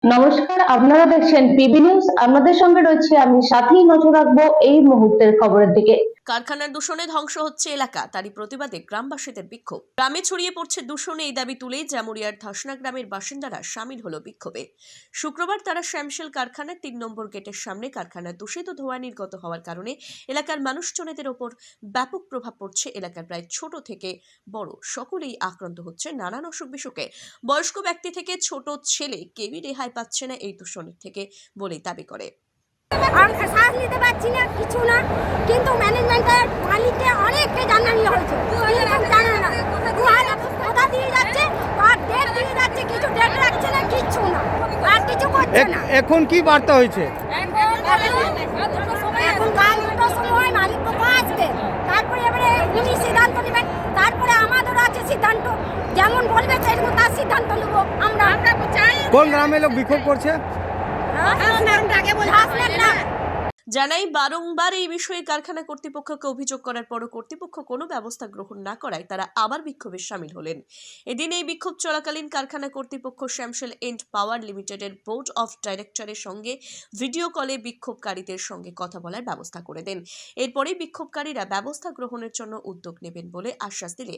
নমস্কার, আপনারা দেখছেন পিবি নিউজ। আপনাদের সঙ্গে রয়েছে আমি, সাথেই নজর রাখবো এই মুহূর্তের খবরের দিকে। কারখানার দূষণে ধ্বংস হচ্ছে এলাকা, তারই প্রতিবাদে গ্রামবাসীদের বিক্ষোভ। গ্রামে ছড়িয়ে পড়ছে দূষণে, এই দাবি তুলেই জামুরিয়ার ধাসনা গ্রামের বাসিন্দারা সামিল হলো বিক্ষোভে। শুক্রবার তারা শ্যামশেল কারখানার ৩ নম্বর গেটের সামনে কারখানার দূষিত ধোঁয়া নির্গত হওয়ার কারণে এলাকার মানুষজনেদের ওপর ব্যাপক প্রভাব পড়ছে। এলাকার প্রায় ছোট থেকে বড় সকলেই আক্রান্ত হচ্ছে নানান অসুখ বিসুখে। বয়স্ক ব্যক্তি থেকে ছোট ছেলে কেউই রেহাই পাচ্ছে না এই দূষণের থেকে বলেই দাবি করে। আমরা শ্বাস নিতে পারছি না, কিছু না, কিন্তু ম্যানেজমেন্টের মালিককে অনেককে জানানো হয়েছে, জানে না, কথা দিয়ে যাচ্ছে আর ডেট দিয়ে যাচ্ছে, কিছু ডেট রাখছে না, কিচ্ছু না, আর কিছু করছে না। এখন কি বার্তা হয়েছে? এখন গান দুটোর সময় মালিক পক্ষ আসবে, তারপরে এবারে উনি সিদ্ধান্ত নেবেন, তারপরে আমাদেরও আছে সিদ্ধান্ত, যেমন বলবে সেরকম তার সিদ্ধান্ত নেব আমরা। কোন গ্রামে লোক বিক্ষোভ করছে? জানাই, বারংবার এই বিষয়ে কারখানা কর্তৃপক্ষকে অভিযোগ করার পরও কর্তৃপক্ষ কোনো ব্যবস্থা গ্রহণ না করায় তারা আবার বিক্ষোভে সামিল হলেন। এদিন এই বিক্ষোভ চলাকালীন কারখানা কর্তৃপক্ষ শ্যামশেল এন্ড পাওয়ার লিমিটেডের বোর্ড অফ ডাইরেক্টরের সঙ্গে ভিডিও কলে বিক্ষোভকারীদের সঙ্গে কথা বলার ব্যবস্থা করে দেন। এরপরে বিক্ষোভকারীরা ব্যবস্থা গ্রহণের জন্য উদ্যোগ নেবেন বলে আশ্বাস দিলে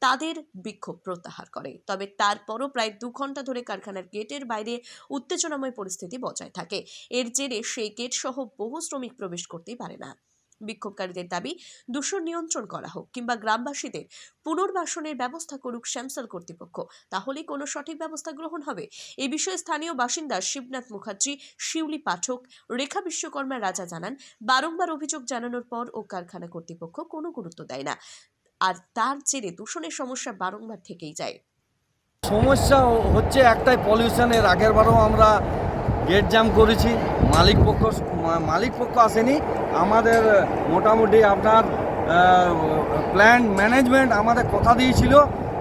তাদের বিক্ষোভ প্রত্যাহার করে। তবে তারপরও প্রায় 2 ঘন্টা ধরে কারখানার গেটের বাইরে উত্তেজনাময় পরিস্থিতি বজায় থাকে। এর জেরে সেই গেট সহ বহু শ্রমিক প্রবেশ করতেই পারে না। বিক্ষোভকারীদের দাবি, দূষণ নিয়ন্ত্রণ করা হোক কিংবা গ্রামবাসীদের পুনর্বাসনের ব্যবস্থা করুক শ্যামশেল কর্তৃপক্ষ, তাহলেই কোনো সঠিক ব্যবস্থা গ্রহণ হবে। এই বিষয়ে স্থানীয় বাসিন্দা শিবনাথ মুখার্জি, শিউলি পাঠক, রেখা বিশ্বকর্মা রাজা জানান, বারংবার অভিযোগ জানানোর পর ও কারখানা কর্তৃপক্ষ কোনো গুরুত্ব দেয় না, আর তার জেরে দূষণের সমস্যা বারংবার থেকেই যায়। সমস্যা হচ্ছে একটাই, পলিউশনের। আগের বারও আমরা গেট জ্যাম করেছি, মালিক পক্ষ আসেনি। আমাদের মোটামুটি আপনার প্ল্যান ম্যানেজমেন্ট আমাদের কথা দিয়েছিল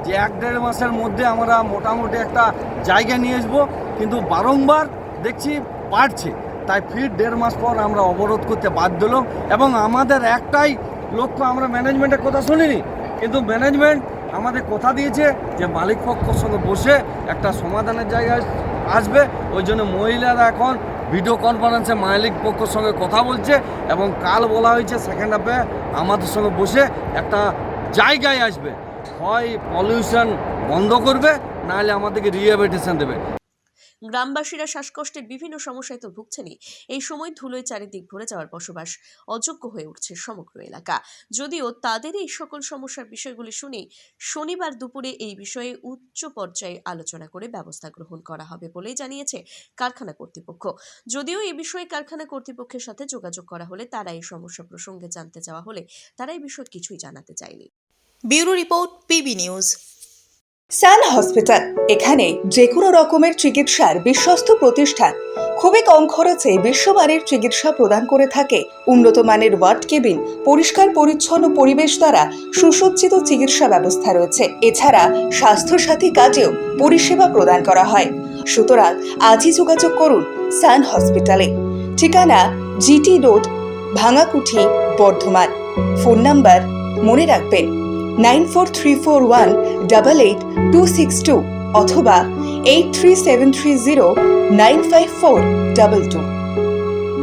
যে 1-1.5 মাসের মধ্যে আমরা মোটামুটি একটা জায়গা নিয়ে আসবো, কিন্তু বারংবার দেখছি বাড়ছে। তাই ফির 1.5 মাস পর আমরা অবরোধ করতে বাধ্য হলাম। এবং আমাদের একটাই লক্ষ্য, আমরা ম্যানেজমেন্টের কথা শুনিনি, কিন্তু ম্যানেজমেন্ট আমাদের কথা দিয়েছে যে মালিক পক্ষের সঙ্গে বসে একটা সমাধানের জায়গায় আসবে। ওই জন্য মহিলারা এখন ভিডিও কনফারেন্সে মালিক পক্ষের সঙ্গে কথা বলছে এবং কাল বলা হয়েছে সেকেন্ড হাফে আমাদের সঙ্গে বসে একটা জায়গায় আসবে, হয় পলিউশন বন্ধ করবে, নাহলে আমাদেরকে রিহ্যাবিলিটেশন দেবে। গ্রামবাসীরা শ্বাসকষ্টের বিভিন্ন সমস্যায় তো ভুগছেনই, এই সময় ধুলোয় চারিদিক ভরে যাওয়ার বসবাস অযোগ্য হয়ে উঠছে সমগ্র এলাকা। যদিও তাদের এই সকল সমস্যার বিষয়গুলি শুনে শনিবার দুপুরে এই বিষয়ে উচ্চ পর্যায়ে আলোচনা করে ব্যবস্থা গ্রহণ করা হবে বলেই জানিয়েছে কারখানা কর্তৃপক্ষ। যদিও এই বিষয়ে কারখানা কর্তৃপক্ষের সাথে যোগাযোগ করা হলে তারা এই সমস্যা প্রসঙ্গে জানতে চাওয়া হলে তারা এই বিষয়ে কিছুই জানাতে চায়নি। Bureau report, PB news. Sun hospital, এখানে যে কোনো রকমের চিকিৎসার বিশ্বস্ত প্রতিষ্ঠান। খুবই কম খরচে বিশ্বমানের চিকিৎসা প্রদান করে থাকে। উন্নত মানের ওয়ার্ড কেবিন, পরিষ্কার পরিচ্ছন্ন পরিবেশ দ্বারা সুসজ্জিত চিকিৎসা ব্যবস্থা রয়েছে। এছাড়া স্বাস্থ্যসাথী কাজেও পরিষেবা প্রদান করা হয়। সুতরাং আজই যোগাযোগ করুন সান হসপিটালে। ঠিকানা GT road, Bhangakuthi, Bardhaman. Phone number মনে রাখবেন 9434188262 অথবা 83730954222।